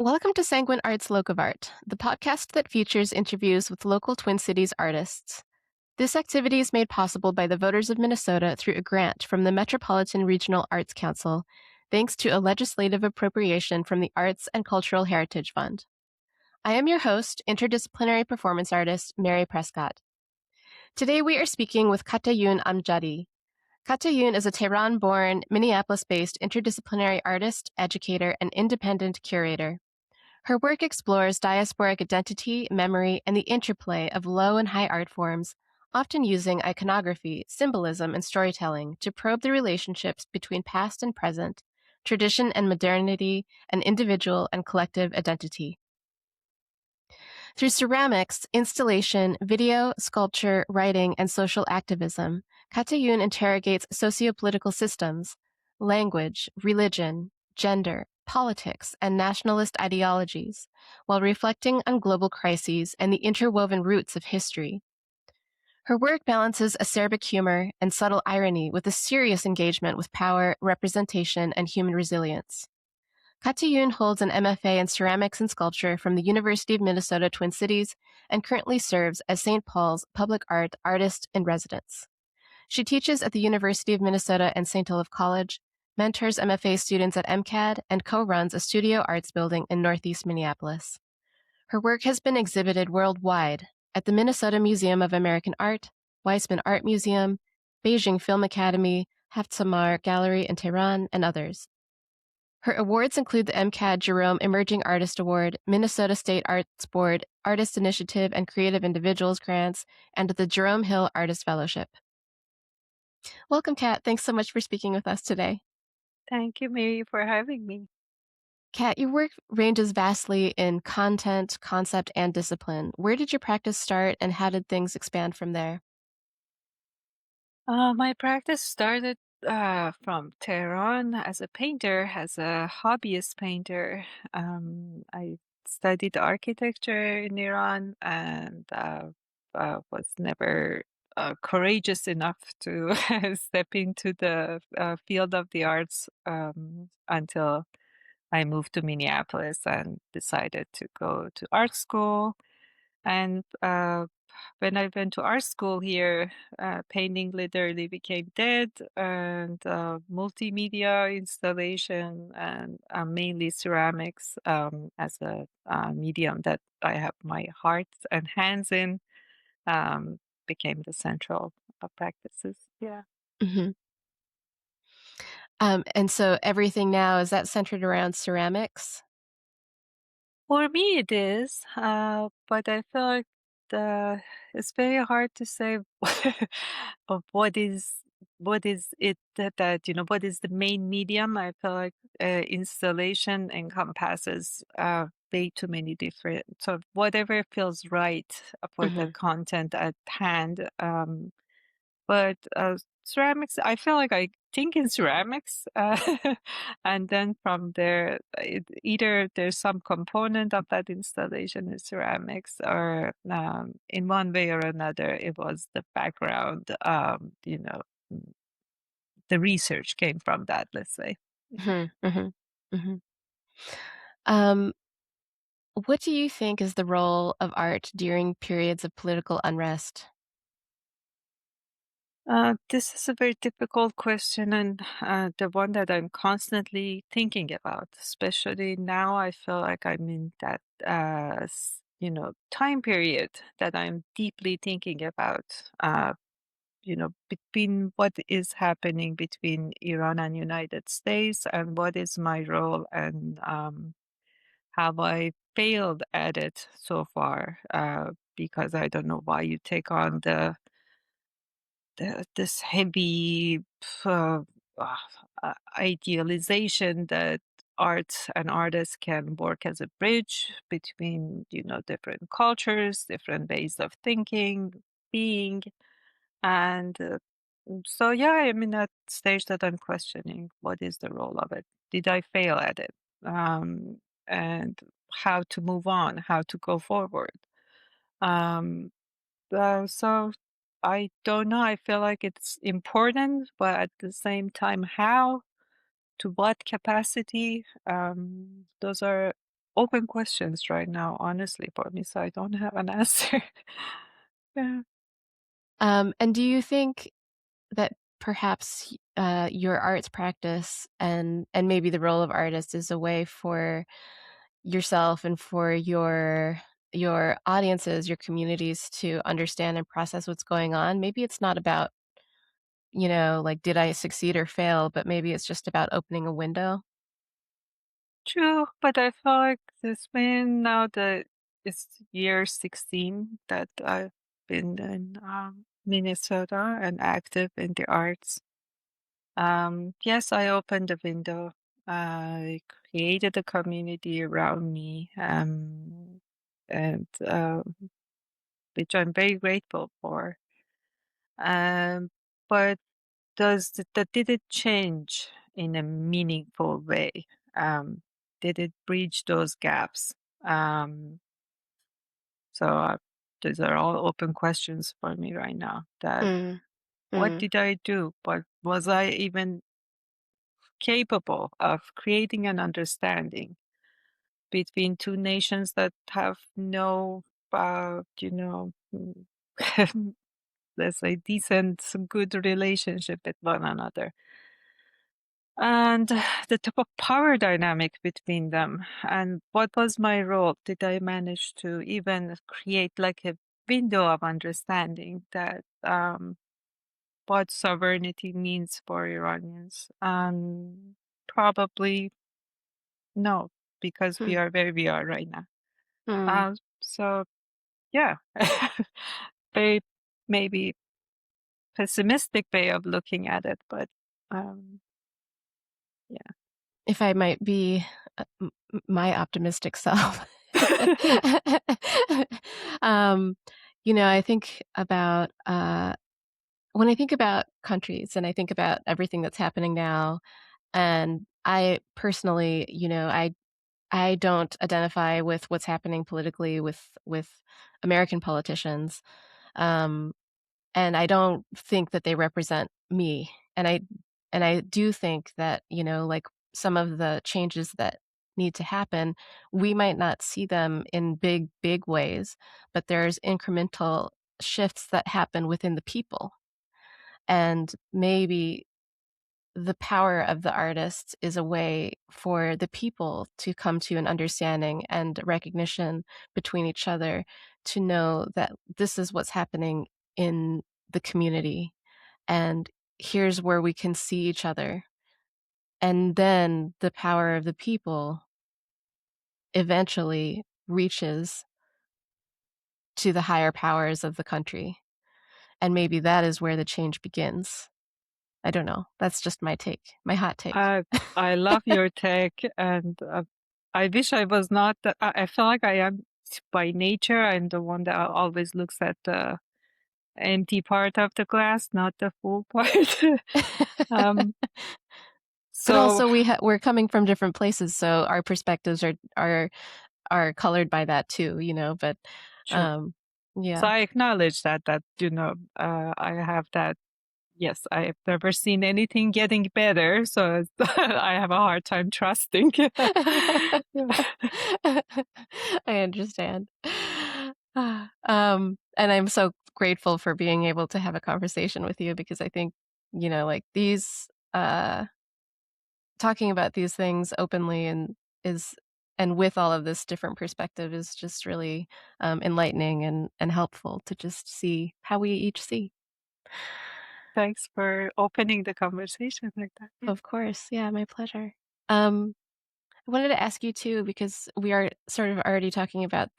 Welcome to Sanguine Arts Locavart, the podcast that features interviews with local Twin Cities artists. This activity is made possible by the voters of Minnesota through a grant from the Metropolitan Regional Arts Council, thanks to a legislative appropriation from the Arts and Cultural Heritage Fund. I am your host, interdisciplinary performance artist Mary Prescott. Today we are speaking with Katayoun Amjadi. Katayoun is a Tehran-born, Minneapolis-based interdisciplinary artist, educator, and independent curator. Her work explores diasporic identity, memory, and the interplay of low and high art forms, often using iconography, symbolism, and storytelling to probe the relationships between past and present, tradition and modernity, and individual and collective identity. Through ceramics, installation, video, sculpture, writing, and social activism, Katayoun interrogates sociopolitical systems, language, religion, gender, politics, and nationalist ideologies, while reflecting on global crises and the interwoven roots of history. Her work balances acerbic humor and subtle irony with a serious engagement with power, representation, and human resilience. Katayoun holds an MFA in ceramics and sculpture from the University of Minnesota Twin Cities and currently serves as St. Paul's Public Art Artist in Residence. She teaches at the University of Minnesota and St. Olaf College, mentors MFA students at MCAD, and co-runs a studio arts building in Northeast Minneapolis. Her work has been exhibited worldwide at the Minnesota Museum of American Art, Weissman Art Museum, Beijing Film Academy, Haftzamar Gallery in Tehran, and others. Her awards include the MCAD Jerome Emerging Artist Award, Minnesota State Arts Board Artist Initiative and Creative Individuals Grants, and the Jerome Hill Artist Fellowship. Welcome, Kat. Thanks so much for speaking with us today. Thank you, Mary, for having me. Kat, your work ranges vastly in content, concept, and discipline. Where did your practice start, and how did things expand from there? My practice started from Tehran as a painter, as a hobbyist painter. I studied architecture in Iran and was never courageous enough to step into the field of the arts until I moved to Minneapolis and decided to go to art school. And when I went to art school here, painting literally became dead, and multimedia installation and mainly ceramics as a medium that I have my heart and hands in um, became the central practices. Yeah. Mm-hmm. And so everything now, is that centered around ceramics? For me, it is, but I feel like it's very hard to say of what is it that what is the main medium. I feel like installation encompasses way too many different. So whatever feels right for the Mm-hmm. content at hand. But ceramics, I feel like I think in ceramics, and then from there, either there's some component of that installation is ceramics, or in one way or another, it was the background. Mm, the research came from that. Let's say. Mm-hmm. Mm-hmm. Mm-hmm. Um, what do you think is the role of art during periods of political unrest? This is a very difficult question, and the one that I'm constantly thinking about. Especially now, I feel like I'm in that time period that I'm deeply thinking about. Between what is happening between Iran and United States, and what is my role, and have I failed at it so far? Because I don't know why you take on this heavy uh, idealization that art and artists can work as a bridge between different cultures, different ways of thinking, being, and so yeah, I'm in that stage that I'm questioning what is the role of it. Did I fail at it? And how to move on, how to go forward. um, so I don't know. I feel like it's important, but at the same time, how, to what capacity? Those are open questions right now, honestly, for me, so I don't have an answer. Yeah. And do you think that perhaps your arts practice and maybe the role of artist is a way for yourself and for your audiences, your communities to understand and process what's going on? Maybe it's not about, like, did I succeed or fail, but maybe it's just about opening a window. True, but I feel like it's been now it's year 16 that I've been in Minnesota and active in the arts. Yes, I opened a window. I created a community around me, and which I'm very grateful for. Um, but that did it change in a meaningful way? Um, did it bridge those gaps? Um, so those are all open questions for me right now. That Mm, what mm, did I do? But was I even capable of creating an understanding between two nations that have no, let's say, decent, good relationship with one another? And the type of power dynamic between them, and what was my role? Did I manage to even create like a window of understanding that what sovereignty means for Iranians? Probably no, because we mm, are where we are right now. mm. So yeah, very maybe pessimistic way of looking at it, but um, If I might be my optimistic self. yeah. um, I think about when I think about countries and I think about everything that's happening now, and I personally, I don't identify with what's happening politically with American politicians. Um, and I don't think that they represent me. And I do think that, like, some of the changes that need to happen, we might not see them in big, big ways, but there's incremental shifts that happen within the people. And maybe the power of the artist is a way for the people to come to an understanding and recognition between each other, to know that this is what's happening in the community, and here's where we can see each other. And then the power of the people eventually reaches to the higher powers of the country. And maybe that is where the change begins. I don't know. That's just my take, my hot take. I I love your take, and I wish I was not. I feel like I am by nature. I'm the one that always looks at the empty part of the glass, not the full part. um, But so also we're coming from different places, so our perspectives are colored by that too, but, true. um, So yeah. I acknowledge that I have that. Yes, I've never seen anything getting better, so I have a hard time trusting. I understand. And I'm so grateful for being able to have a conversation with you, because I think, like, talking about these things openly is and with all of this different perspective is just really, enlightening and helpful to just see how we each see. Thanks for opening the conversation like that. Yeah. Of course. Yeah, my pleasure. Um, I wanted to ask you too, because we are sort of already talking about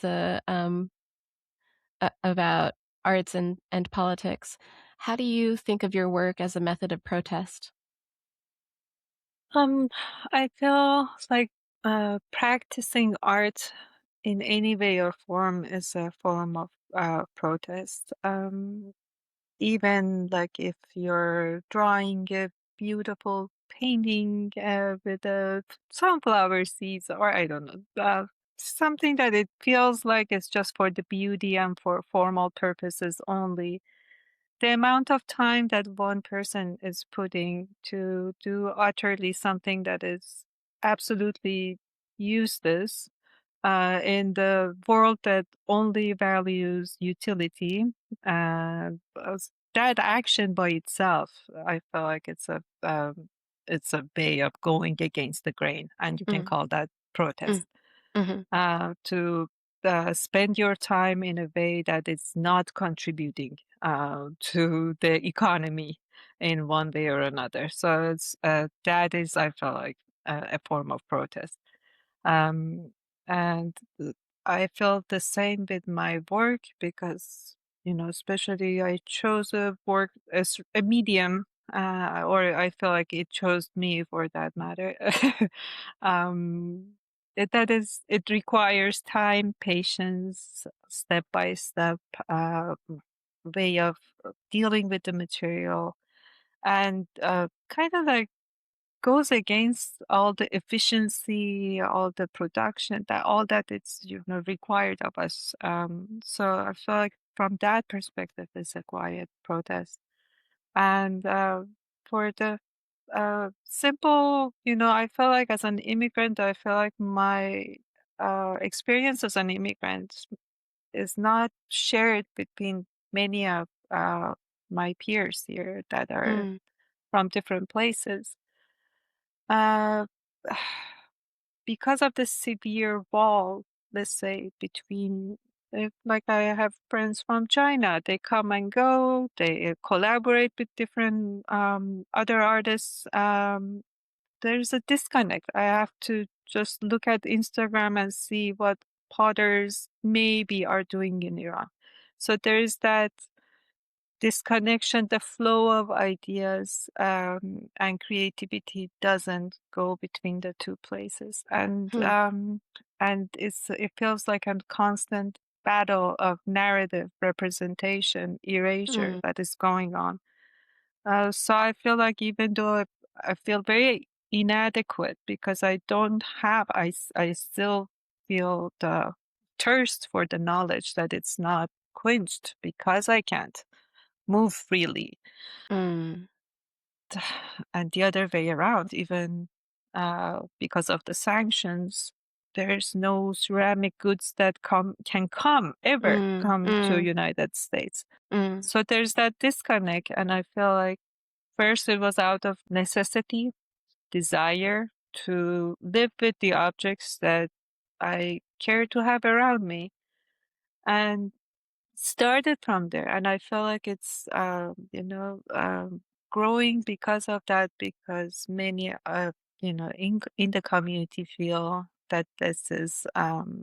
about arts and politics. How do you think of your work as a method of protest? Um, I feel like practicing art in any way or form is a form of protest. Even like if you're drawing a beautiful painting with sunflower seeds, or I don't know, something that it feels like it's just for the beauty and for formal purposes only. The amount of time that one person is putting to do utterly something that is absolutely useless In the world that only values utility, that action by itself, I feel like it's a way of going against the grain, and you can Mm, call that mm, protest. mhm, To spend your time in a way that is not contributing to the economy in one way or another. So that is, I feel like, a form of protest. Um, and I felt the same with my work because, especially I chose a work as a medium, or I feel like it chose me for that matter. um, it requires time, patience, step by step way of dealing with the material, and kind of like goes against all the efficiency, all the production, that all that it's required of us. So I feel like from that perspective, it's a quiet protest. And for the simple, I feel like as an immigrant, I feel like my experience as an immigrant is not shared between many of my peers here that are mm, from different places. Uh, because of the severe wall, let's say, between, like I have friends from China, they come and go, they collaborate with different other artists. There's a disconnect. I have to just look at Instagram and see what potters maybe are doing in Iran. So there is that disconnection, the flow of ideas and creativity doesn't go between the two places, mm, and it feels like a constant battle of narrative representation erasure mm, that is going on. So I feel like even though I feel very inadequate because I don't have, I still feel the thirst for the knowledge that it's not quenched because I can't move freely. mm, And the other way around, even because of the sanctions, there's no ceramic goods that can ever mm, come to mm, United States. mm, So there's that disconnect, and I feel like first it was out of necessity, desire to live with the objects that I care to have around me, and started from there. And I feel like it's growing because of that, because many in the community feel that this is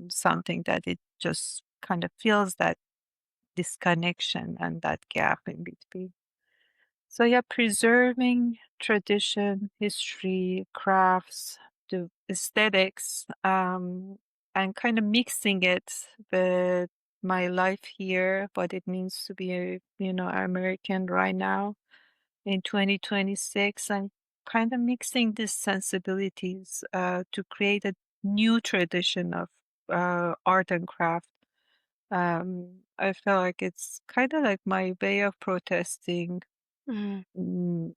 something that it just kind of feels that disconnection and that gap in between. So yeah, preserving tradition, history, crafts, the aesthetics, and kind of mixing it with my life here, what it means to be a American right now in 2026, and kind of mixing these sensibilities to create a new tradition of art and craft. I feel like it's kind of like my way of protesting mm, mm,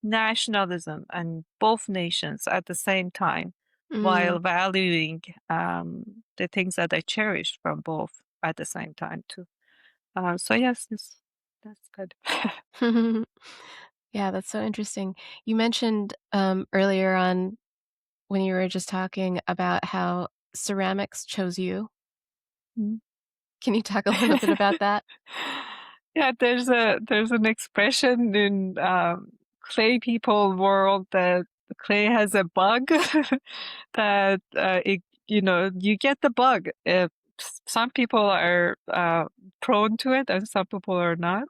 nationalism and both nations at the same time, mm. while valuing the things that I cherish from both at the same time too. So yes, that's good. Yeah, that's so interesting. You mentioned earlier on when you were just talking about how ceramics chose you. Mm. Can you talk a little bit about that? Yeah, there's an expression in clay people world that clay has a bug that you get the bug. Some people are prone to it and some people are not.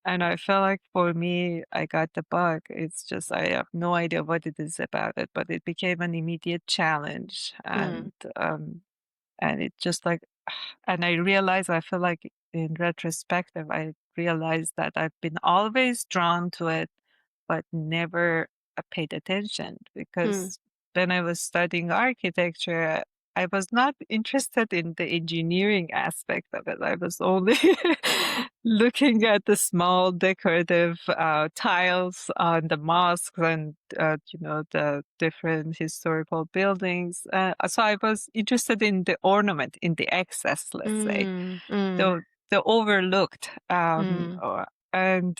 And I felt like for me, I got the bug. It's just I have no idea what it is about it, but it became an immediate challenge, Mm, and it just like, and I realized, I feel like in retrospective, I realized that I've been always drawn to it, but never paid attention mm, because when I was studying architecture, I was not interested in the engineering aspect of it. I was only looking at the small decorative tiles on the mosques and the different historical buildings. So I was interested in the ornament, in the excess, let's say, Mm, mm, the overlooked, mm. and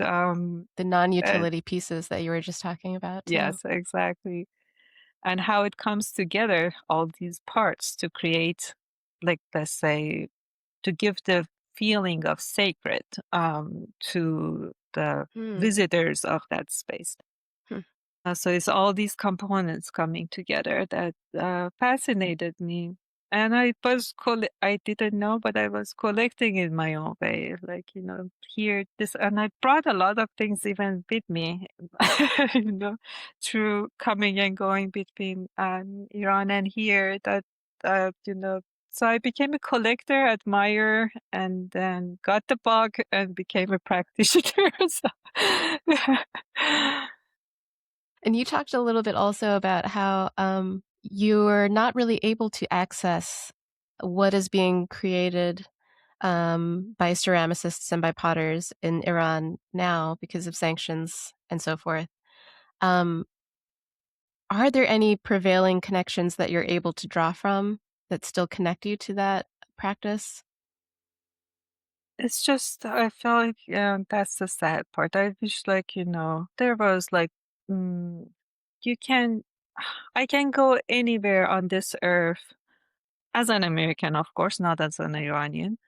The uh, non-utility pieces that you were just talking about too. yes, exactly, and how it comes together, all these parts to create, like, let's say, to give the feeling of sacred to the Mm, visitors of that space. hmm. So it's all these components coming together that fascinated me. And I didn't know, but I was collecting in my own way. Like, here, this, and I brought a lot of things even with me, you know, through coming and going between Iran and here so I became a collector, admirer, and then got the bug and became a practitioner. So, And you talked a little bit also about how you're not really able to access what is being created by ceramicists and by potters in Iran now because of sanctions and so forth. Um, are there any prevailing connections that you're able to draw from that still connect you to that practice? It's just I feel like, that's the sad part. I wish, like, there was like, mm, you can I can go anywhere on this earth as an American, of course, not as an Iranian,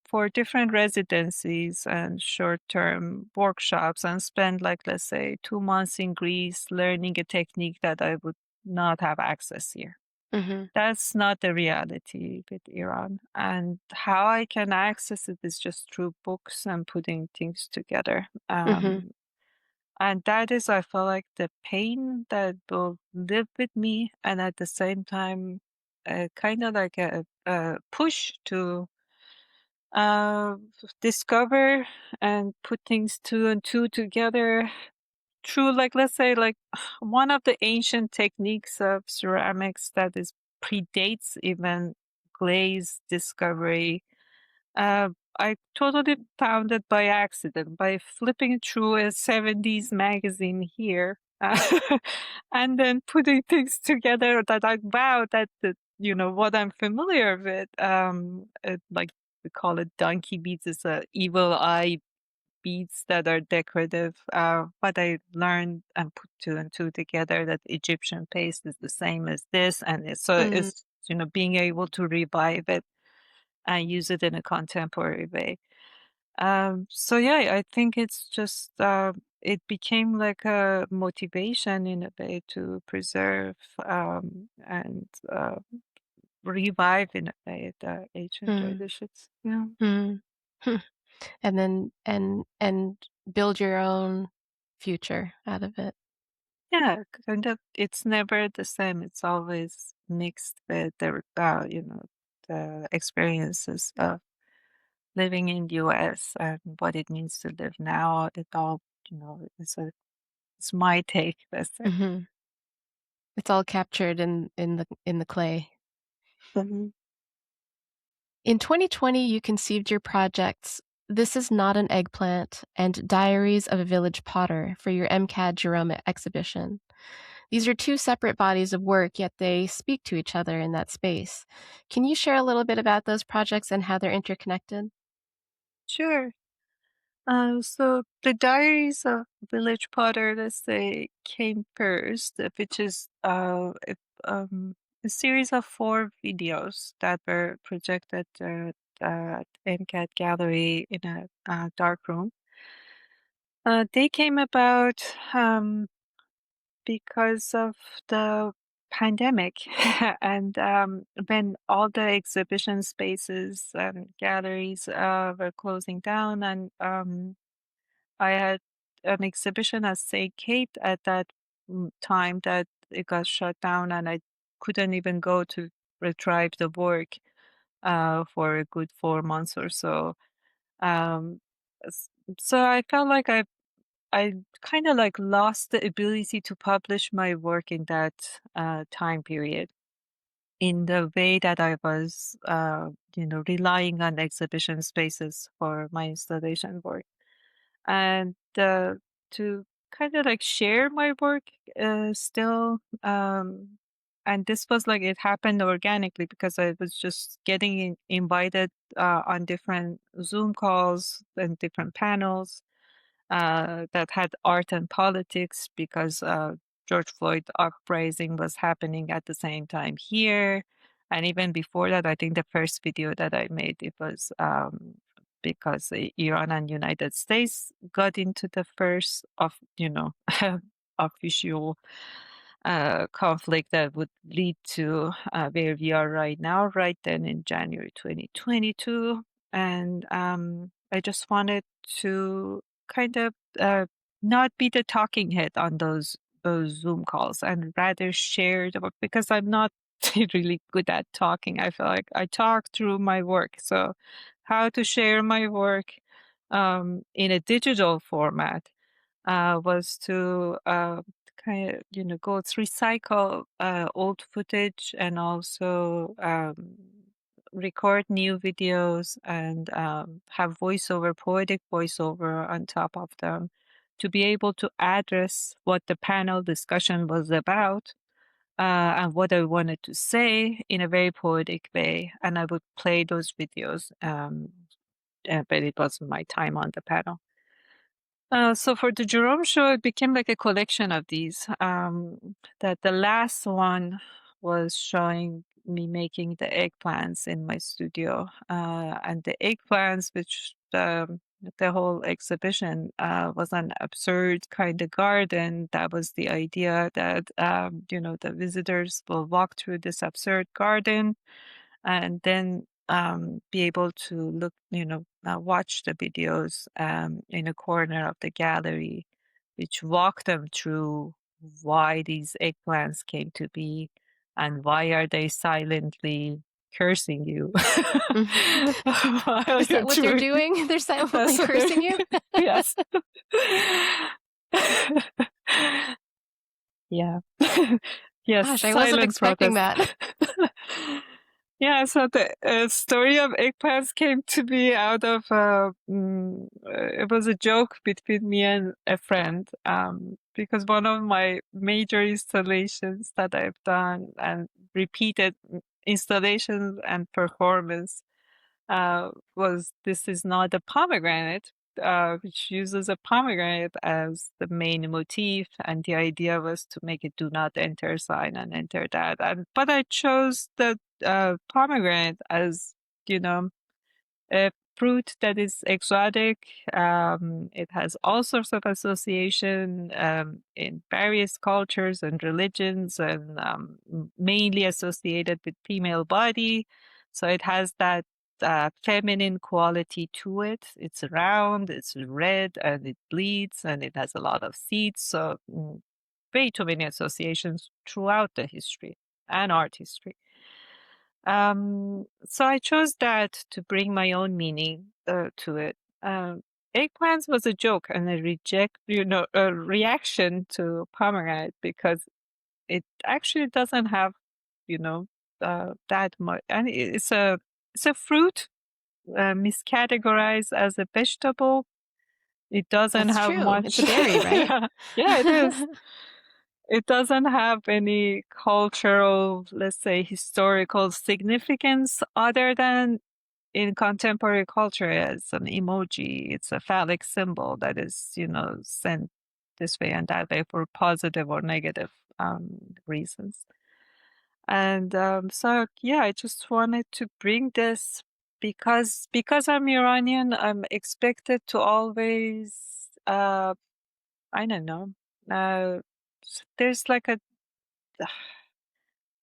for different residencies and short-term workshops and spend, like, let's say, 2 months in Greece learning a technique that I would not have access here. Mhm, That's not the reality with Iran. And how I can access it is just through books and putting things together. mhm, And that is, I feel like, the pain that will live with me. And at the same time, kind of like a push to uh, discover and put things two and two together. True, like, let's say, like, one of the ancient techniques of ceramics that is predates even glaze discovery. Uh, I totally found it by accident by flipping through a 70s magazine here, and then putting things together that wow, what I'm familiar with, like, we call it donkey beads. It's a evil eye beads that are decorative. But I learned and put two and two together that Egyptian paste is the same as this, and mm, it's being able to revive it and use it in a contemporary way. So yeah, I think it's just it became like a motivation in a way to preserve and revive in a way the ancient mm, traditions. Yeah. mm. Hmm. And then and build your own future out of it. Yeah, kind of. It's never the same. It's always mixed with the experiences of living in US and what it means to live now. It all, it's my take, let's say. Mhm. It's all captured in the clay. Mhm. In 2020, you conceived your projects This Is Not an Eggplant and Diaries of a Village Potter for your MCAD Jerome exhibition. These are two separate bodies of work, yet they speak to each other in that space. Can you share a little bit about those projects and how they're interconnected? Sure. So the Diaries of Village Potter, let's say, came first, which is a series of 4 videos that were projected at MCAT Gallery in a dark room. They came about because of the pandemic and when all the exhibition spaces and galleries were closing down, and I had an exhibition at St. Kate at that time that it got shut down, and I couldn't even go to retrieve the work for a good 4 months or so. Um, s- so I felt like I kind of like lost the ability to publish my work in that time period. in the way that I was, relying on exhibition spaces for my installation work. And to kind of like share my work still. And this was like it happened organically because I was just getting invited on different Zoom calls and different panels that had art and politics because George Floyd uprising was happening at the same time here. And even before that, I think the first video that I made, it was because Iran and United States got into the first of, official conflict that would lead to where we are right now, right then in January 2022. And I just wanted to kind of not be the talking head on those Zoom calls and rather share the work because I'm not really good at talking. I feel like I talk through my work. So how to share my work in a digital format was to kind of go to recycle old footage and also record new videos and have voiceover, poetic voiceover on top of them to be able to address what the panel discussion was about and what I wanted to say in a very poetic way. And I would play those videos, but it wasn't my time on the panel. So for the Jerome show, it became like a collection of these. That the last one was showing me making the eggplants in my studio, and the eggplants, which the whole exhibition was an absurd kind of garden. That was the idea that the visitors will walk through this absurd garden and then be able to look, watch the videos in a corner of the gallery, which walk them through why these eggplants came to be and why are they silently cursing you while Is you're that what they're doing. doing? They're silently That's what they're. cursing you? Yes. Yeah. Yes, Gosh, I wasn't silent expecting protest. that. Yeah, so the story of eggplants came to be out of it was a joke between me and a friend because one of my major installations that I've done and repeated installations and performance was This Is Not a Pomegranate, which uses a pomegranate as the main motif, and the idea was to make it "Do Not Enter" sign and enter that. But I chose the pomegranate as you know a fruit that is exotic. It has all sorts of association in various cultures and religions, and mainly associated with female body. So it has that feminine quality to it. It's round, it's red, and it bleeds, and it has a lot of seeds. So way too many associations throughout the history and art history. So I chose that to bring my own meaning to it. Eggplants was a joke and a reaction to pomegranate because it actually doesn't have, that much, and it's a fruit miscategorized as a vegetable. It doesn't That's have true. It's much. a berry, right? Yeah, yeah, it is. It doesn't have any cultural, let's say, historical significance other than in contemporary culture as an emoji. It's a phallic symbol that is, sent this way and that way for positive or negative reasons. And so, yeah, I just wanted to bring this because I'm Iranian. I'm expected to always, I don't know. Uh, there's like a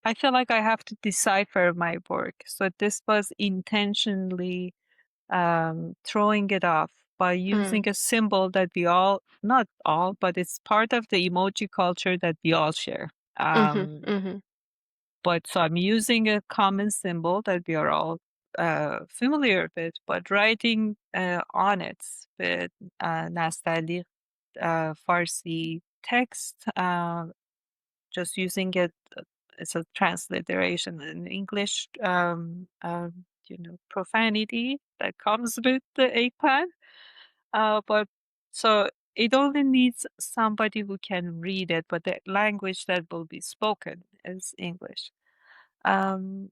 I feel like I have to decipher my work. So this was intentionally throwing it off by Mm, using a symbol that we all, not all, but it's part of the emoji culture that we all share. mhm, mhm. But so I'm using a common symbol that we are all familiar with, but writing on it with Nastali Farsi text, just using it it's a transliteration in English, profanity that comes with the eggplant. But so it only needs somebody who can read it, but the language that will be spoken is English.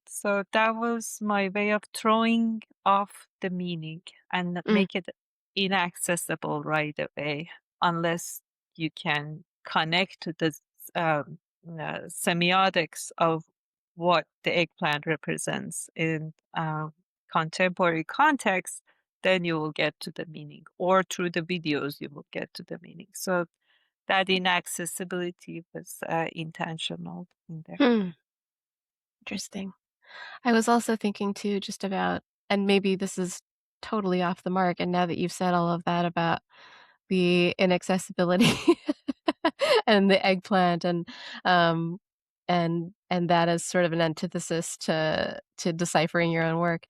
So that was my way of throwing off the meaning and Mm, make it inaccessible right away, unless you can connect to the semiotics of what the eggplant represents in contemporary context. Then you will get to the meaning, or through the videos, you will get to the meaning. So that inaccessibility was intentional in there. hmm, interesting. I was also thinking too just about, and maybe this is totally off the mark, and now that you've said all of that about the inaccessibility and the eggplant um and that is sort of an antithesis to deciphering your own work.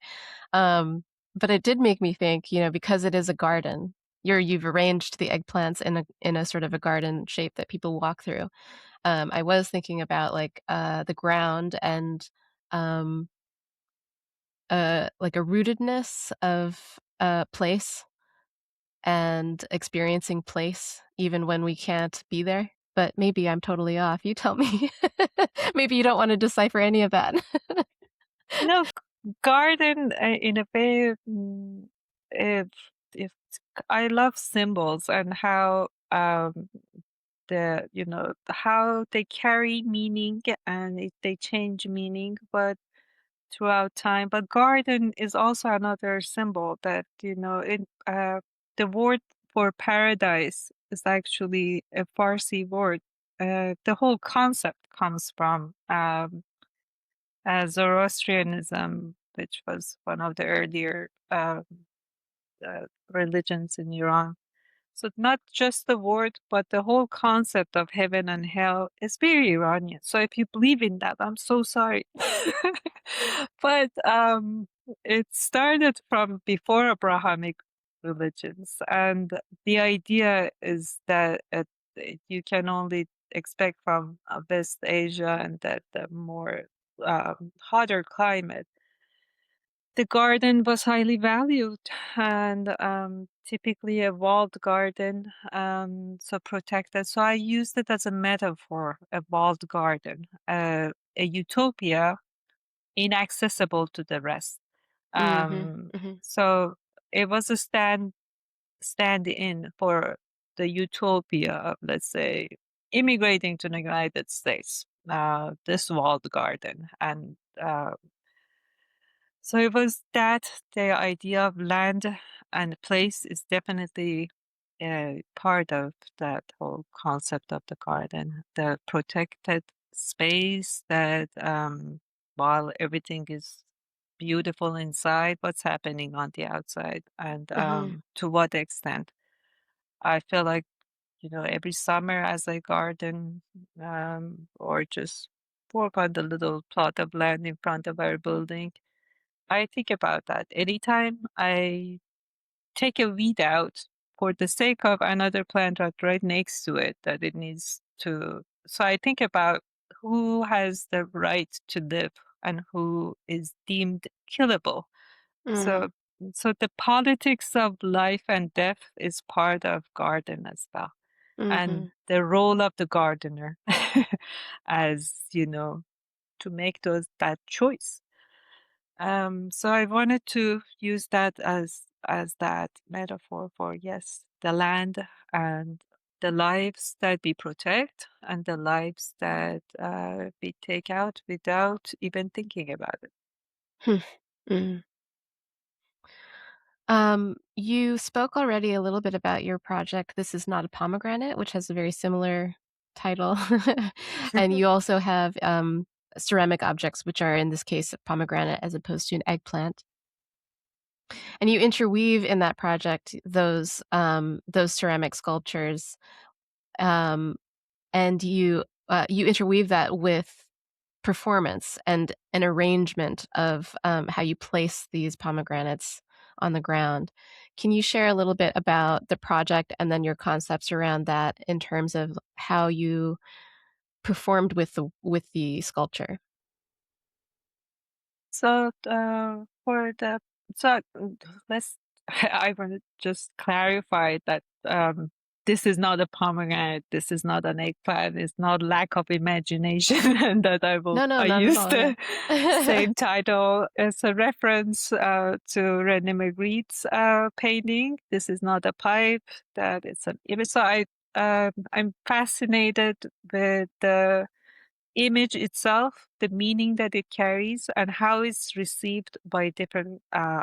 But it did make me think, because it is a garden, you've arranged the eggplants in a sort of a garden shape that people walk through. I was thinking about like the ground and um like a rootedness of place and experiencing place even when we can't be there. But maybe I'm totally off. You tell me. Maybe you don't want to decipher any of that. No, garden, in a way, if if I love symbols and how how they carry meaning and they change meaning, but throughout time. But garden is also another symbol that the word for paradise is actually a Farsi word. The whole concept comes from Zoroastrianism, which was one of the earlier religions in Iran. So not just the word, but the whole concept of heaven and hell is very Iranian. So if you believe in that, I'm so sorry. But it started from before Abrahamic religions, and the idea is that you can only expect from West Asia and that the more hotter climate, the garden was highly valued, and typically a walled garden, so protected. So I used it as a metaphor, a walled garden, a utopia inaccessible to the rest. Mhm, mhm, So it was a stand-in for the utopia of, let's say, immigrating to the United States, this walled garden, and so it was that the idea of land and place is definitely part of that whole concept of the garden, the protected space that while everything is beautiful inside, what's happening on the outside, and mhm, to what extent. I feel like, every summer as I garden, or just work on the little plot of land in front of our building, I think about that. Anytime I take a weed out for the sake of another plant right next to it that it needs to. So I think about who has the right to live and who is deemed killable. mm, So so the politics of life and death is part of garden as well. And mhm, the role of the gardener as, to make that choice. So I wanted to use that as that metaphor for, yes, the land and the lives that we protect and the lives that we take out without even thinking about it. hmm, mm. You spoke already a little bit about your project, This Is Not a Pomegranate, which has a very similar title. And you also have, ceramic objects, which are, in this case, a pomegranate as opposed to an eggplant. And you interweave in that project those ceramic sculptures, um, and you interweave that with performance and an arrangement of, how you place these pomegranates on the ground. Can you share a little bit about the project and then your concepts around that in terms of how you performed with the sculpture? So for the so let's I want to just clarify that this is not a pomegranate, this is not an eggplant, it's not lack of imagination, and that No, no, I not at use all, yeah. the same title as a reference to René Magritte's painting. This is not a pipe, that it's an image. So I'm fascinated with the image itself, the meaning that it carries, and how it's received by different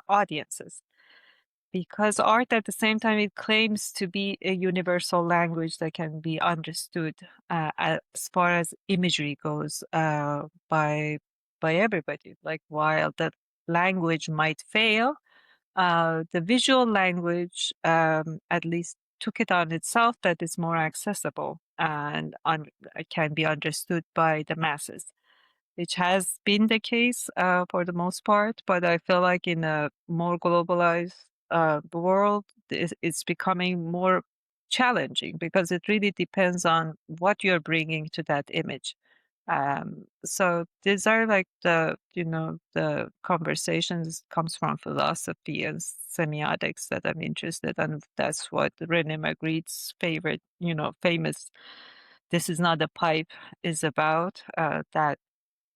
audiences. Because art, at the same time, it claims to be a universal language that can be understood as far as imagery goes by everybody. Like while the language might fail, the visual language at least took it on itself that it's more accessible and can be understood by the masses, which has been the case for the most part. But I feel like in a more globalized world, it's becoming more challenging because it really depends on what you're bringing to that image. So these are like the conversations comes from philosophy and semiotics that I'm interested in. That's what René Magritte's favorite, famous "This is not a pipe" is about. That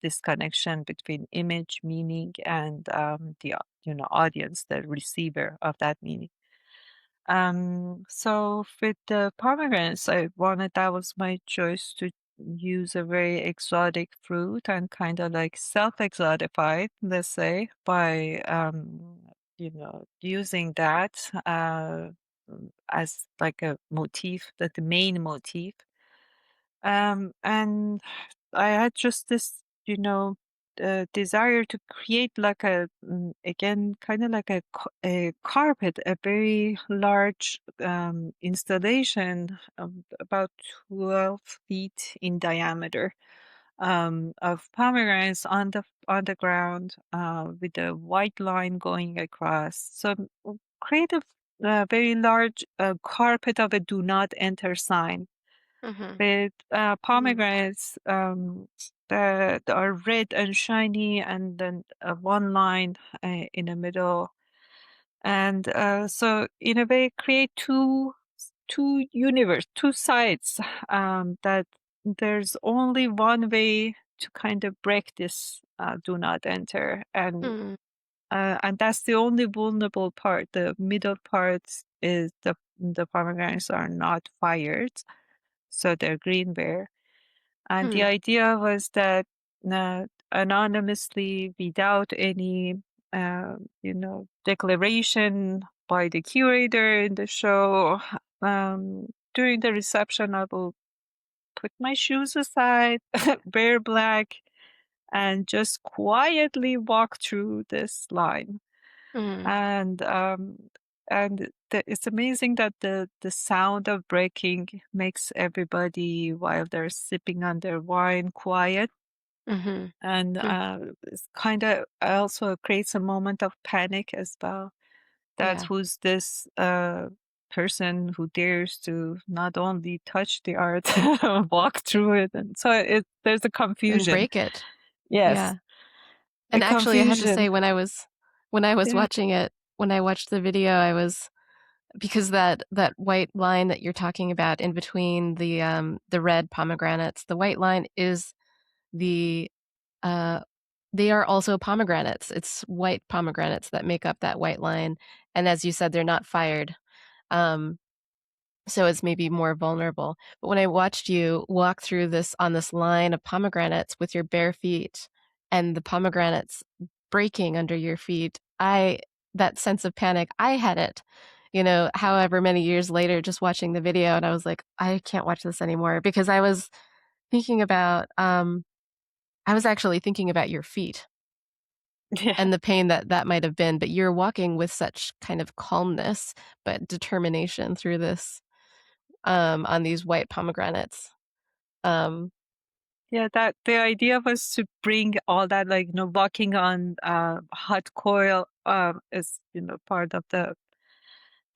this connection between image, meaning, and the audience, the receiver of that meaning. So with the pomegranates, I wanted that was my choice to use a very exotic fruit and kind of like self-exotified, let's say, by using that as like a motif, that the main motif. And I had just this, desire to create like again, kind of like a carpet, a very large installation of about 12 feet in diameter of pomegranates on the ground with a white line going across. So create a very large carpet of a "Do Not Enter" sign Mhm. with Mm. pomegranates that are red and shiny, and then one line in the middle. And so, in a way, create two sides that there's only one way to kind of break this "do not enter," Mm. and that's the only vulnerable part. The middle part is the pomegranates are not fired, so they're green bare. And the Hmm. idea was that anonymously, without any, declaration by the curator in the show, during the reception, I will put my shoes aside, wear black, and just quietly walk through this line. Mm. And it's amazing that the sound of breaking makes everybody, while they're sipping on their wine, quiet, Mhm. and Hmm. it's kind of also creates a moment of panic as well. That Yeah. who's this person who dares to not only touch the art, walk through it, and so there's a And confusion. break it. Yes, Yeah. a And actually, I had to say confusion. when I was Yeah. watching it, when I watched the video, I was because that white line that you're talking about in between the red pomegranates, the white line is the uh they are also pomegranates. It's white pomegranates that make up that white line, and as you said, they're not fired. Um, so it's maybe more vulnerable. But when I watched you walk through this on this line of pomegranates with your bare feet and the pomegranates breaking under your feet, I that sense of panic, I had it, however many years later, just watching the video, and I was like, I can't watch this anymore because thinking about, I was actually thinking about your feet Yeah. and the pain that that might have been, but you're walking with such kind of calmness, but determination through this, on these white pomegranates. Um, Yeah, that the idea was to bring all that, like, walking on hot coil is, part of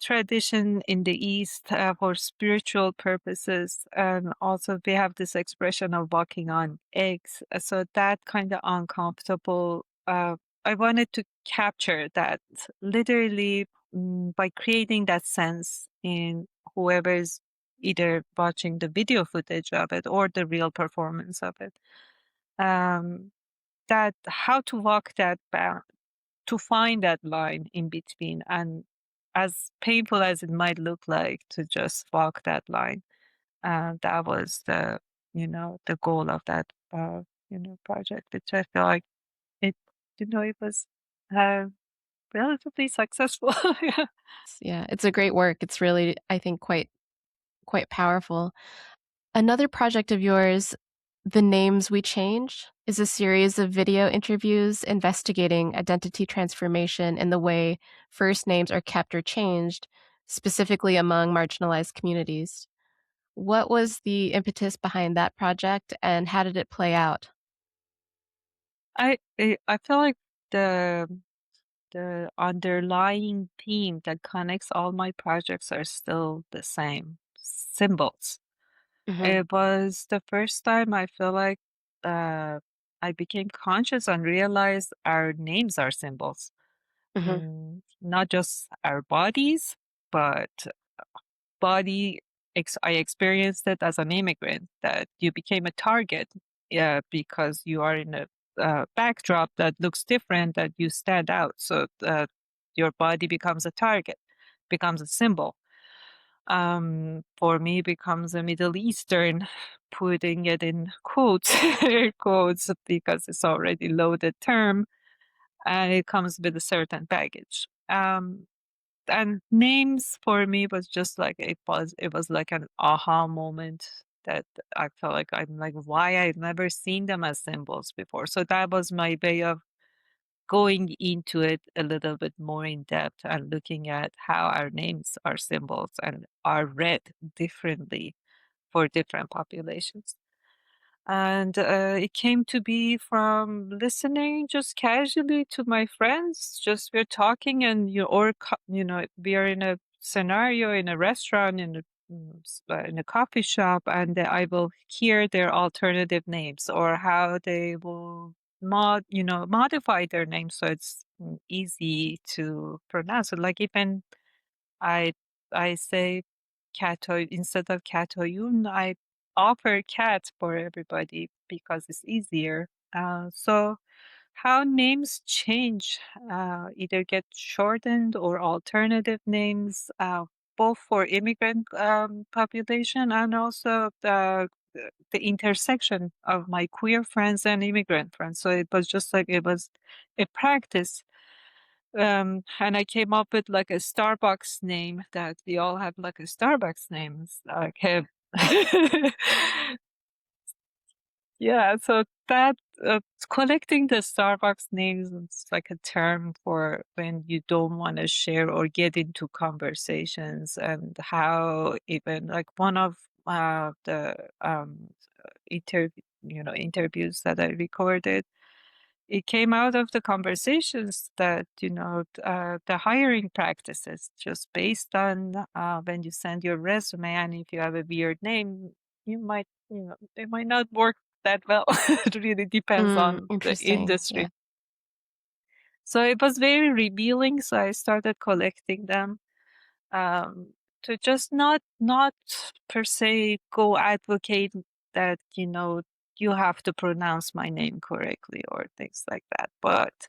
tradition in the East for spiritual purposes. And also, we have this expression of walking on eggs. So, that kind of uncomfortable, I wanted to capture that literally by creating that sense in whoever's either watching the video footage of it or the real performance of it. Um, that how to walk that to find that line in between, and as painful as it might look like to just walk that line, that was the goal of that project, which I feel like it it was uh, relatively successful. Yeah. Yeah, it's a great work. It's really, I think, quite powerful. Another project of yours, The Names We Change, is a series of video interviews investigating identity transformation and the way first names are kept or changed, specifically among marginalized communities. What was the impetus behind that project and how did it play out? I feel like the the underlying theme that connects all my projects are still the same: symbols. Hmm. It was the first time I feel like uh, I became conscious and realized our names are symbols. Hmm. Not just our bodies, but I experienced it as an immigrant, that you became a target, yeah, because you are in a backdrop that looks different, that you stand out. So your body becomes a target, becomes a symbol. For me, becomes a Middle Eastern, putting it in quotes, air quotes, because it's already loaded term and it comes with a certain baggage. And names for me was just like it was like an aha moment, that I felt like I'm like, why I've never seen them as symbols before. So that was my way of going into it a little bit more in depth and looking at how our names are symbols and are read differently for different populations. And it came to be from listening just casually to my friends. Just we're talking, and we are in a scenario in a restaurant, in a coffee shop, and I will hear their alternative names or how they will modify their names so it's easy to pronounce. So like even I I say Kato instead of Katayoun, I offer cat for everybody because it's easier. So how names change, either get shortened or alternative names, both for immigrant population and also the intersection of my queer friends and immigrant friends. So it was just like it was a practice, and I came up with like a Starbucks name, that we all have like a Starbucks name. It's like yeah, so that collecting the Starbucks names is like a term for when you don't want to share or get into conversations, and how even like one of the interviews that I recorded, it came out of the conversations that the hiring practices, just based on when you send your resume, and if you have a weird name, you might it might not work that well. It really depends Mm, on the interesting. industry. Yeah. So it was very revealing, so I started collecting them, um, to just not per se go advocate that you have to pronounce my name correctly or things like that, but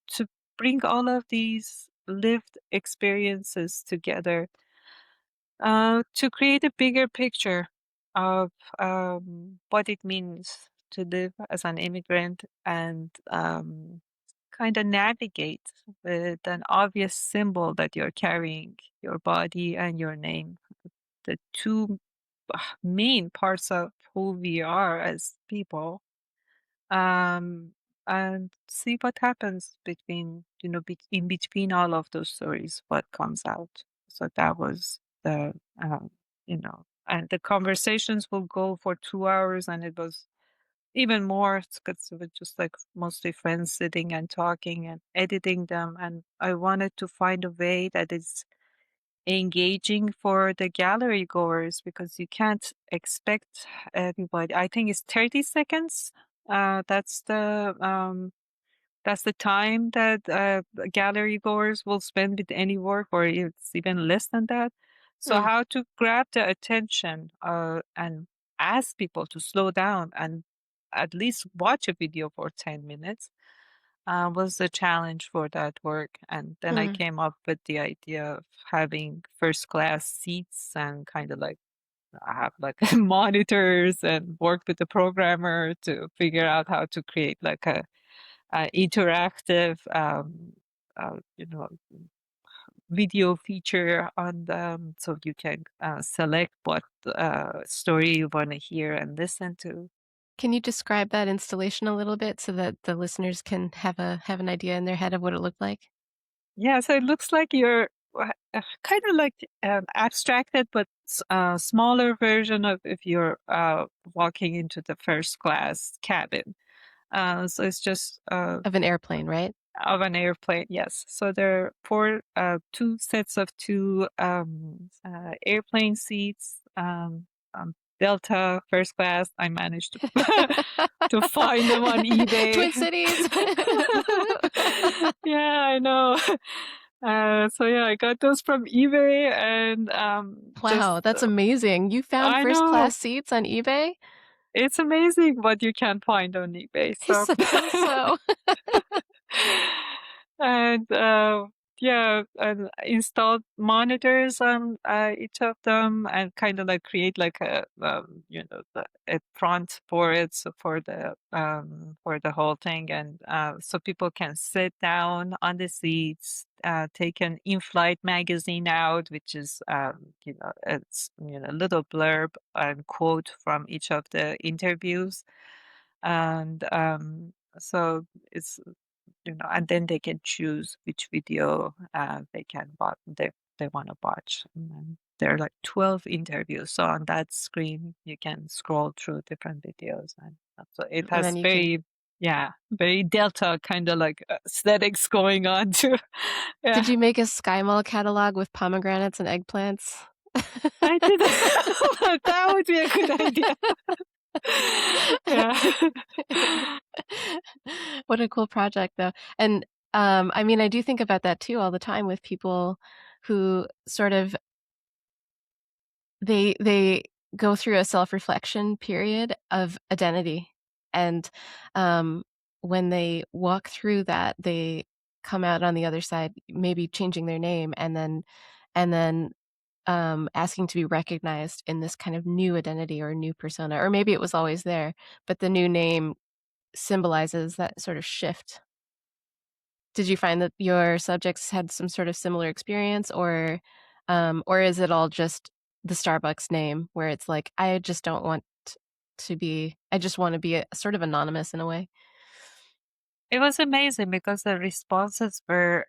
to bring all of these lived experiences together, to create a bigger picture of what it means to live as an immigrant, and kind of navigate with an obvious symbol that you're carrying, your body and your name, the two main parts of who we are as people, um, and see what happens between, in between all of those stories, what comes out. So that was and the conversations will go for 2 hours, and it was even more because it was just like mostly friends sitting and talking and editing them. And I wanted to find a way that is engaging for the gallery goers because you can't expect everybody. I think it's 30 seconds. That's the time that gallery goers will spend with any work, or it's even less than that. So, Hmm. how to grab the attention and ask people to slow down and at least watch a video for 10 minutes was the challenge for that work. And then I Hmm. came up with the idea of having first class seats and kind of like I have like monitors and work with the programmer to figure out how to create like a interactive, you know, video feature on them, so you can select what story you want to hear and listen to. Can you describe that installation a little bit so that the listeners can have an idea in their head of what it looked like? Yeah, so it looks like you're kind of like abstracted, but smaller version of if you're walking into the first class cabin. So it's just Of an airplane, right? of an airplane, yes. So there are two sets of two airplane seats. Delta first class. I managed to to find them on eBay. Twin Cities. Yeah, I know. So yeah, I got those from eBay and just Wow, that's amazing. You found I first know class seats on eBay? it's amazing what you can find on eBay. I So suppose so. and yeah, and installed monitors on each of them, and kind of like create like a a front for it, so for the whole thing, and so people can sit down on the seats, take an in-flight magazine out, which is it's a little blurb and quote from each of the interviews, and so it's and then they can choose which video they want to watch. And then there are like 12 interviews. So on that screen, you can scroll through different videos. And so it And has then you can very Delta kind of like aesthetics going on too. Did Yeah, you make a Sky Mall catalog with pomegranates and eggplants? I did. That would be a good idea. Yeah. What a cool project, though. And, I mean, I do think about that too all the time with people who sort of they go through a self-reflection period of identity, and, um, when they walk through that, they come out on the other side maybe changing their name and then asking to be recognized in this kind of new identity or new persona, or maybe it was always there, but the new name symbolizes that sort of shift. Did you find that your subjects had some sort of similar experience, or is it all just the Starbucks name where it's like, I just don't want I just want to be sort of anonymous in a way? It was amazing because the responses were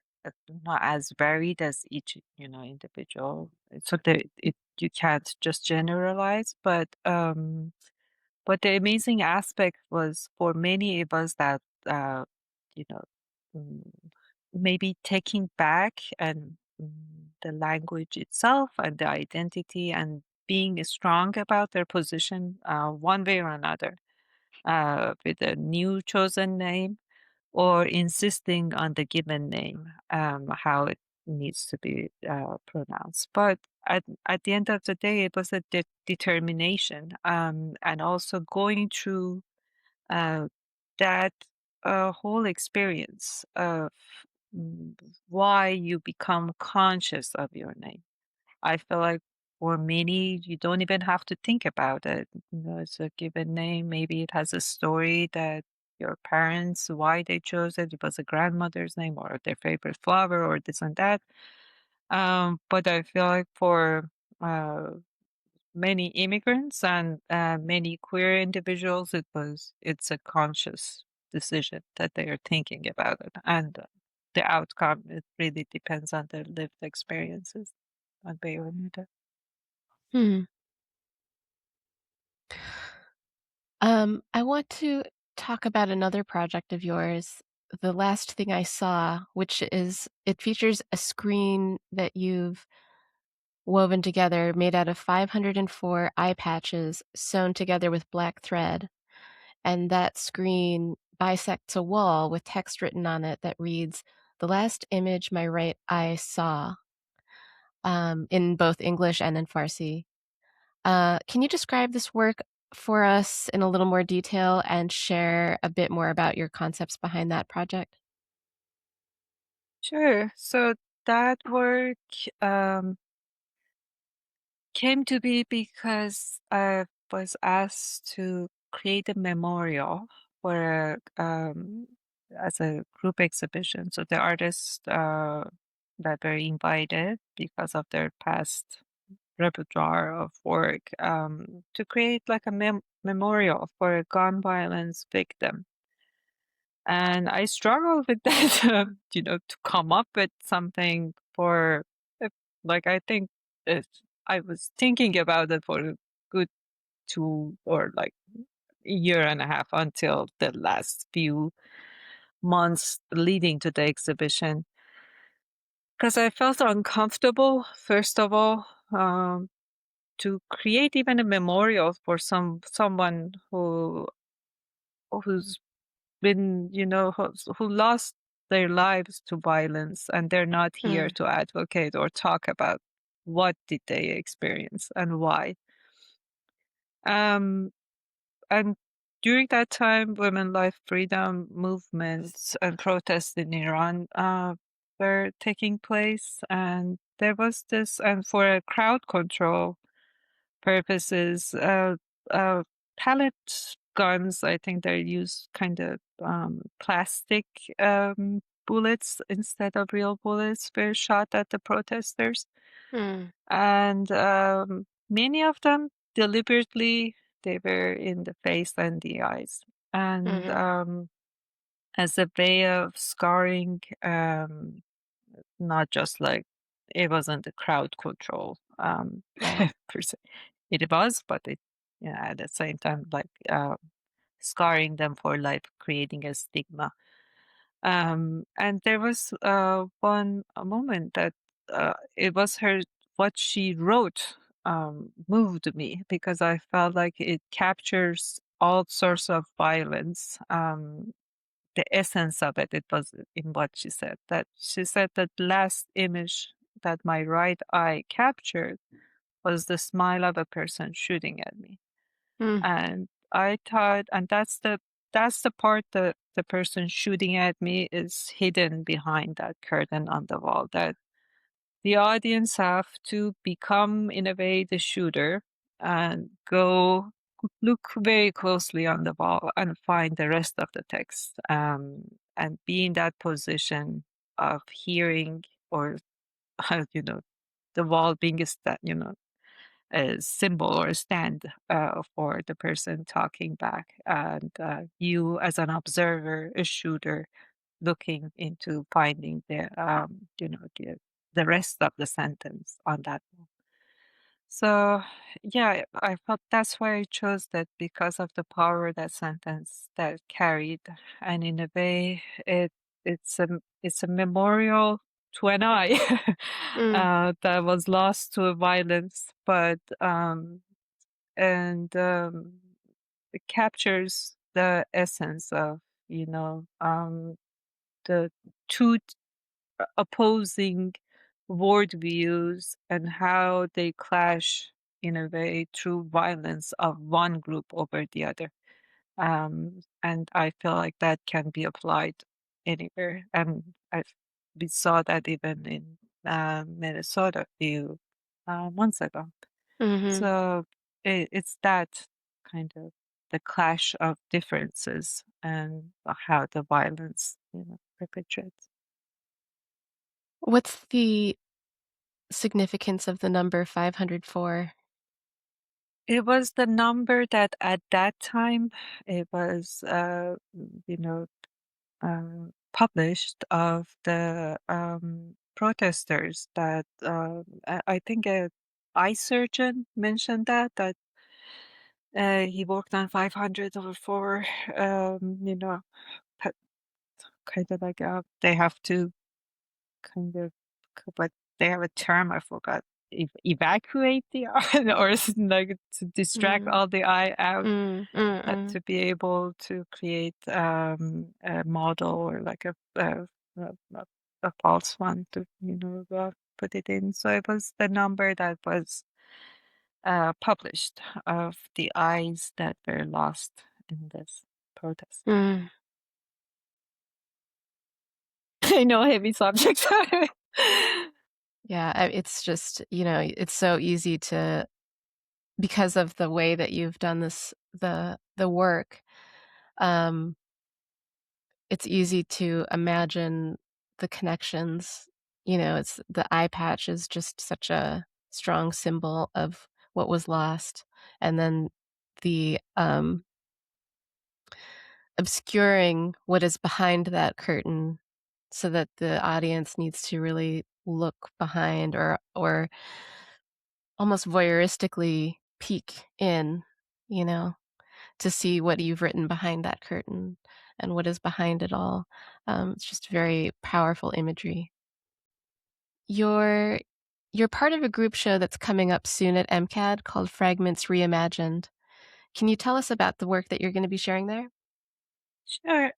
not as varied as each, individual. So you can't just generalize, but the amazing aspect was for many it was that you know mm, maybe taking back and the language itself and the identity and being strong about their position one way or another with a new chosen name or insisting on the given name, how it needs to be pronounced. But at the end of the day, it was a determination, and also going through uh, that whole experience of mm, why you become conscious of your name. I feel like for many, you don't even have to think about it. It's a given name. Maybe it has a story that your parents, why they chose it. It was a grandmother's name or their favorite flower or this and that. But I feel like for uh, many immigrants and many queer individuals, it's a conscious decision that they are thinking about it, and the outcome it really depends on their lived experiences, one way or another. Hmm. I want to talk about another project of yours, The Last Thing I Saw, which is it features a screen that you've woven together made out of 504 eye patches sewn together with black thread. And that screen bisects a wall with text written on it that reads, "The last image my right eye saw," in both English and in Farsi. Can you describe this work for us in a little more detail and share a bit more about your concepts behind that project? Sure. So that work um, came to be because I was asked to create a memorial for as a group exhibition. So the artists that were invited because of their past repertoire of work to create like a memorial for a gun violence victim. And I struggled with that, to come up with something for, uh, like, I think I was thinking about it for a good 2 or like a year and a half until the last few months leading to the exhibition. Because I felt uncomfortable, first of all, to create even a memorial for someone who's been, who lost their lives to violence, and they're not here Mm, to advocate or talk about what did they experience and why. Um, and during that time, women life freedom movements and protests in Iran were taking place, and there was this, and for a crowd control purposes, pellet guns, I think they use kind of plastic bullets instead of real bullets were shot at the protesters. mm, And many of them deliberately, they were in the face and the eyes. And mhm, as a way of scarring, not just like it wasn't a crowd control per se. It was, but it, at the same time, like scarring them for life, creating a stigma. And there was one a moment that it was her, what she wrote moved me because I felt like it captures all sorts of violence. The essence of it, it was in what she said. That she said that last image that my right eye captured was the smile of a person shooting at me. mm, And I thought, and that's the part that the person shooting at me is hidden behind that curtain on the wall. That the audience have to become, in a way, the shooter and go look very closely on the wall and find the rest of the text, and be in that position of hearing or you know the wall being a symbol or a stand for the person talking back, and you as an observer, a shooter, looking into finding the rest of the sentence on that one. So yeah, I felt that's why I chose that, because of the power that sentence that carried, and in a way, it's a memorial to an eye mm, that was lost to violence, but and it captures the essence of you know um, the two opposing worldviews and how they clash in a way through violence of one group over the other. And I feel like that can be applied anywhere. And we saw that even in Minnesota a few months ago. mhm. So it's that kind of the clash of differences and how the violence, perpetrates. What's the significance of the number 504? It was the number that at that time it was, you know, published of the protesters that I think a eye surgeon mentioned that he worked on 500 or four, pa- kind of like they have to kind of, but they have a term I forgot. evacuate the eye or like to distract Mm, all the eye out, mm, mm, mm. to be able to create a model or like a, a false one to put it in. So it was the number that was published of the eyes that were lost in this protest. Mm. I know heavy subjects. Yeah, it's just, it's so easy to, because of the way that you've done the work, um, it's easy to imagine the connections. It's the eye patch is just such a strong symbol of what was lost, and then the, obscuring what is behind that curtain so that the audience needs to really look behind or almost voyeuristically peek in, you know, to see what you've written behind that curtain and what is behind it all. It's just very powerful imagery. You're you're part of a group show that's coming up soon at MCAD called Fragments Reimagined. Can you tell us about the work that you're going to be sharing there? Sure.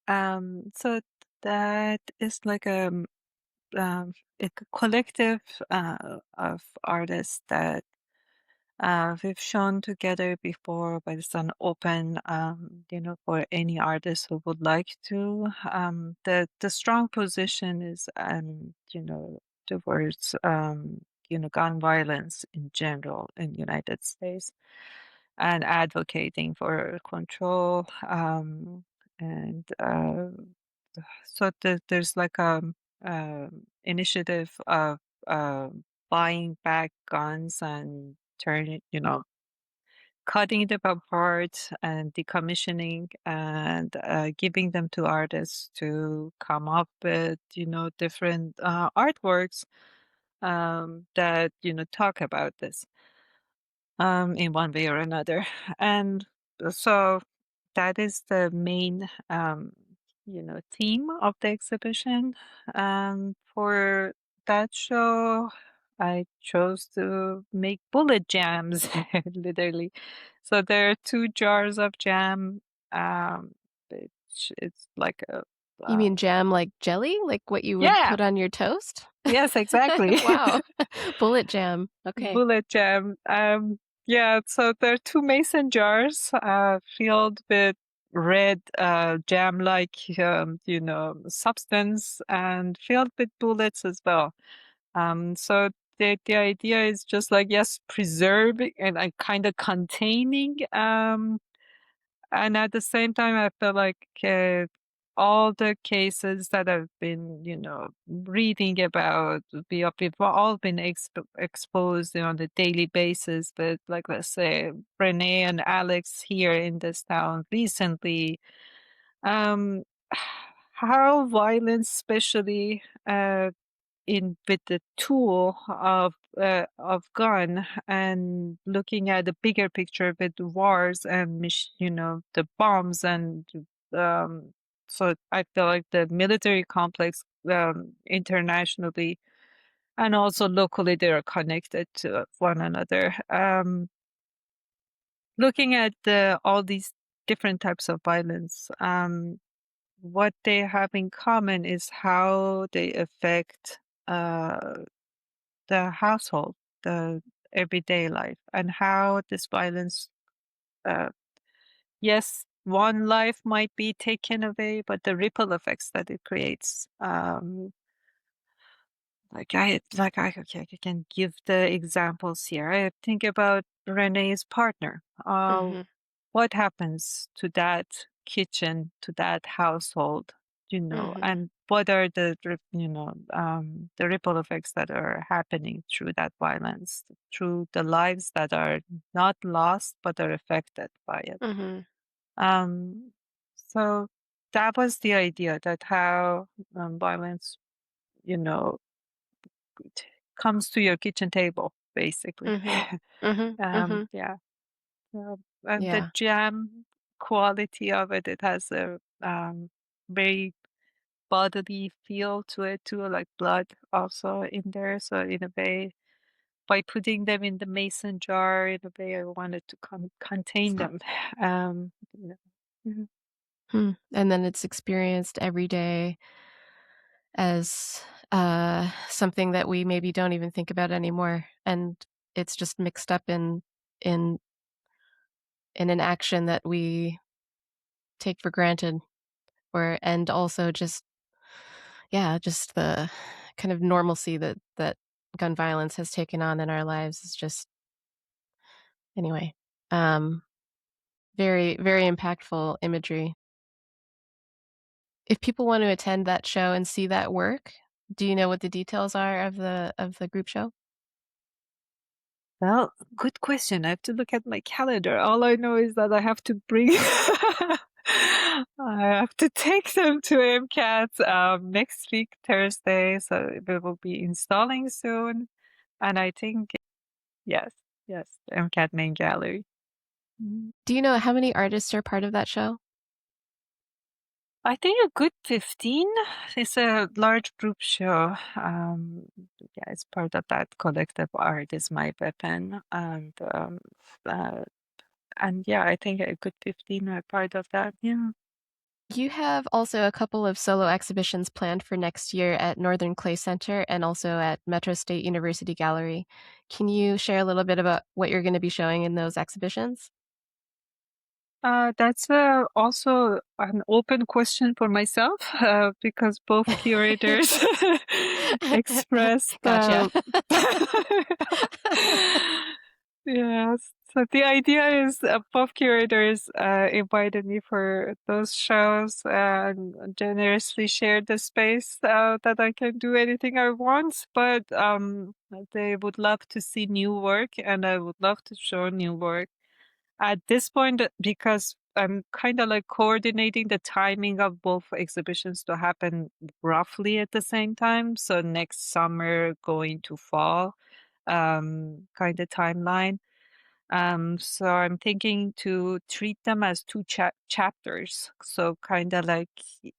So that is like a collective of artists that we've shown together before, but it's an open, for any artist who would like to. The strong position is, towards, gun violence in general in United States and advocating for control. And so there's like initiative of uh, buying back guns and turning, cutting them apart and decommissioning and giving them to artists to come up with, different artworks that, talk about this in one way or another. And so that is the main, theme of the exhibition. For that show, I chose to make bullet jams, literally. So there are two jars of jam, which it's like a, You uh, mean jam like jelly? Like what you would yeah, put on your toast? yes, exactly. Wow. Bullet jam. Okay. Bullet jam. Yeah, so there are two mason jars filled with red jam-like, substance and filled with bullets as well. So the idea is just like, yes, preserving and kind of containing and at the same time, I feel like all the cases that I've been, reading about, we've all been exposed on a daily basis. But like, let's say, Renee and Alex here in this town recently, um, how violence, especially in with the tool of gun and looking at the bigger picture with the wars and the bombs and um so I feel like the military complex internationally and also locally they are connected to one another. Looking at all these different types of violence, what they have in common is how they affect uh the household, the everyday life, and how this violence, uh, yes, one life might be taken away, but the ripple effects that it creates. Okay, I can give the examples here. I think about Renee's partner. Mhm. What happens to that kitchen, to that household, Mhm. and what are the ripple effects that are happening through that violence, through the lives that are not lost but are affected by it. Mhm. Um, so that was the idea that how violence, you know, comes to your kitchen table, basically. Mhm. Mhm. Mhm. Yeah. Uh, and the Yeah. jam quality of it, it has a very bodily feel to it too, like blood also in there. So in a way, by putting them in the mason jar in a way I wanted to contain them. Yeah. Mhm. And then it's experienced every day as something that we maybe don't even think about anymore, and it's just mixed up in in an action that we take for granted, or and also just yeah, just the kind of normalcy that gun violence has taken on in our lives is just anyway. Um, very very impactful imagery. If people want to attend that show and see that work, do you know what the details are of the group show? Well, good question. I have to look at my calendar. All I know is that I have to bring I have to take them to MCAT next week, Thursday. So we will be installing soon. And I think, yes, yes, the MCAT main gallery. Mhm. Do you know how many artists are part of that show? I think a good 15. It's a large group show. Yeah, it's part of that collective art is my weapon. Uh, and yeah, I think a good 15 are part of that. Yeah. You have also a couple of solo exhibitions planned for next year at Northern Clay Center and also at Metro State University Gallery. Can you share a little bit about what you're going to be showing in those exhibitions? That's also an open question for myself because both curators expressed. Gotcha. Yes. So the idea is both curators invited me for those shows and generously shared the space that I can do anything I want. But they would love to see new work, and I would love to show new work. At this point, because I'm kind of like coordinating the timing of both exhibitions to happen roughly at the same time. So next summer going to fall, kind of timeline. So I'm thinking to treat them as two chapters. So kind of like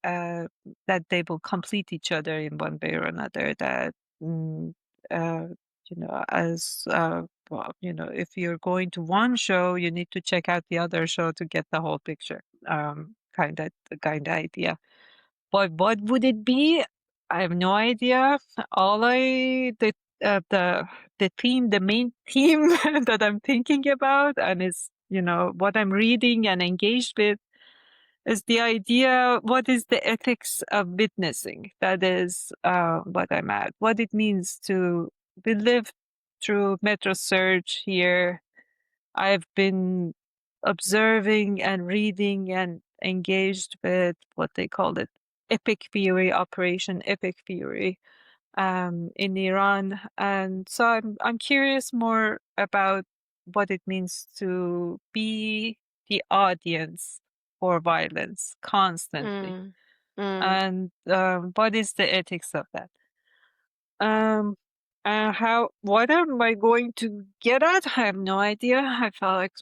uh, that they will complete each other in one way or another. That mm, uh, as well, if you're going to one show, you need to check out the other show to get the whole picture. Kind of idea. But what would it be? I have no idea. All I the theme, the main theme that I'm thinking about, and is what I'm reading and engaged with, is the idea. What is the ethics of witnessing? That is what I'm at. What it means to we live through Metro Surge here. I've been observing and reading and engaged with what they call it Epic Fury, Operation Epic Fury, in Iran. And so I'm curious more about what it means to be the audience for violence constantly. Mm, mm. And what is the ethics of that? Um, what am I going to get at? I have no idea. I felt like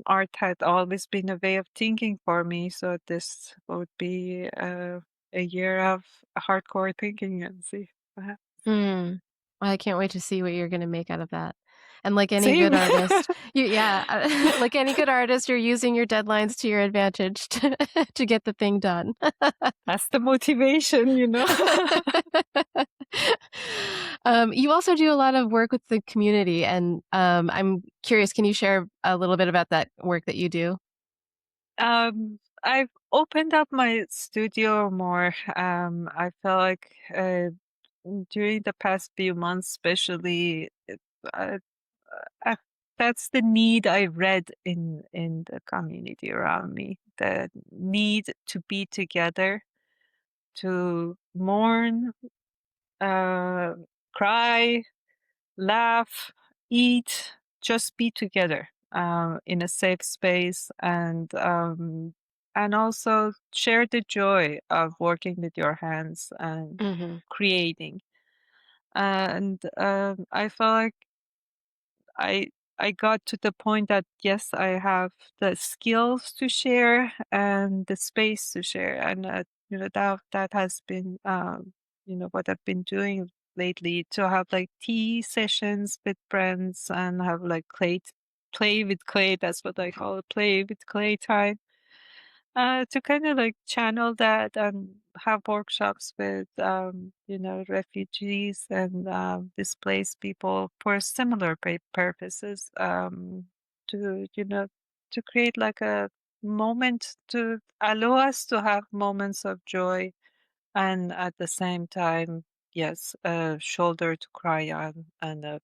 art had always been a way of thinking for me, so this would be a year of hardcore thinking and see. Uh, Mm. I can't wait to see what you're gonna make out of that. And like any Same. good artist, like any good artist, you're using your deadlines to your advantage to to get the thing done. That's the motivation. You also do a lot of work with the community, and I'm curious, can you share a little bit about that work that you do? I've opened up my studio more. I feel like during the past few months, especially, uh, uh, that's the need I read in the community around me. The need to be together, to mourn, uh, cry, laugh, eat, just be together in a safe space, and also share the joy of working with your hands and Mhm. creating. And I felt like I I got to the point that yes, I have the skills to share and the space to share, and that has been what I've been doing lately to have like tea sessions with friends and have like play with clay. That's what I call it, play with clay time. To kind of like channel that and have workshops with, refugees and displaced people for similar purposes. To to create like a moment to allow us to have moments of joy and at the same time, yes, a shoulder to cry on and a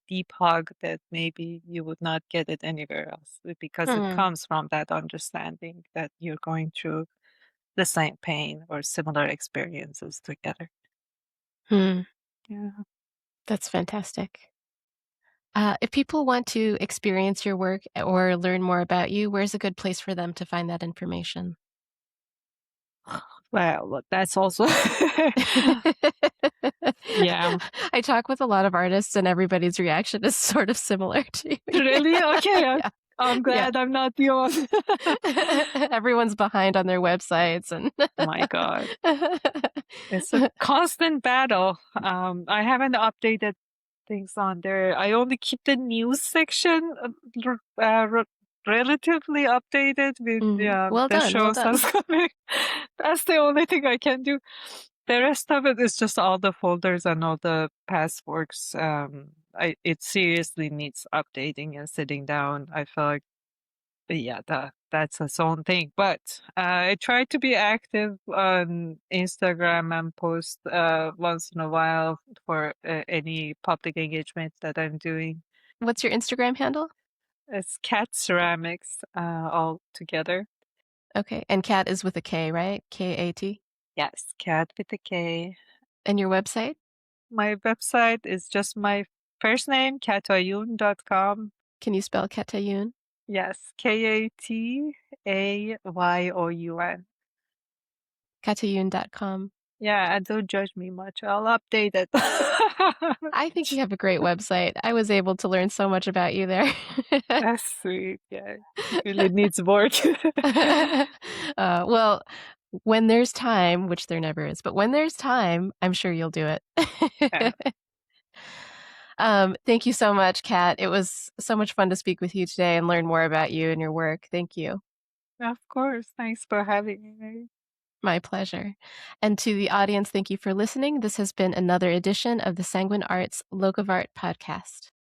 deep hug that maybe you would not get it anywhere else because it Hmm. comes from that understanding that you're going through the same pain or similar experiences together. Hmm. Yeah. That's fantastic. If people want to experience your work or learn more about you, where's a good place for them to find that information? Well, that's also yeah. I talk with a lot of artists, and everybody's reaction is sort of similar to you. Really? Okay. Yeah, I'm yeah. glad I'm not the only. Everyone's behind on their websites and My God. It's a constant battle. I haven't updated things on there. I only keep the news section relatively updated with Mhm. Well the done, well shows done. that's coming. That's the only thing I can do. The rest of it is just all the folders and all the past works. It seriously needs updating and sitting down. I feel like yeah, that's its own thing. But I try to be active on Instagram and post once in a while for any public engagement that I'm doing. What's your Instagram handle? It's Cat Ceramics all together. Okay, and Kat is with a K, right? K-A-T? Yes, Cat with a K. And your website? My website is just my first name, katayoun.com. Can you spell Katayoun? Yes, Katayoun. Katayoun.com. Yeah, and don't judge me much. I'll update it. I think you have a great website. I was able to learn so much about you there. That's sweet. Yeah, it really needs work. Well, when there's time, which there never is, but when there's time, I'm sure you'll do Yeah, it. Thank you so much, Kat. It was so much fun to speak with you today and learn more about you and your work. Thank you. of course. Thanks for having me, Mary. My pleasure. And to the audience, thank you for listening. This has been another edition of the Sanguine Arts Locavart podcast.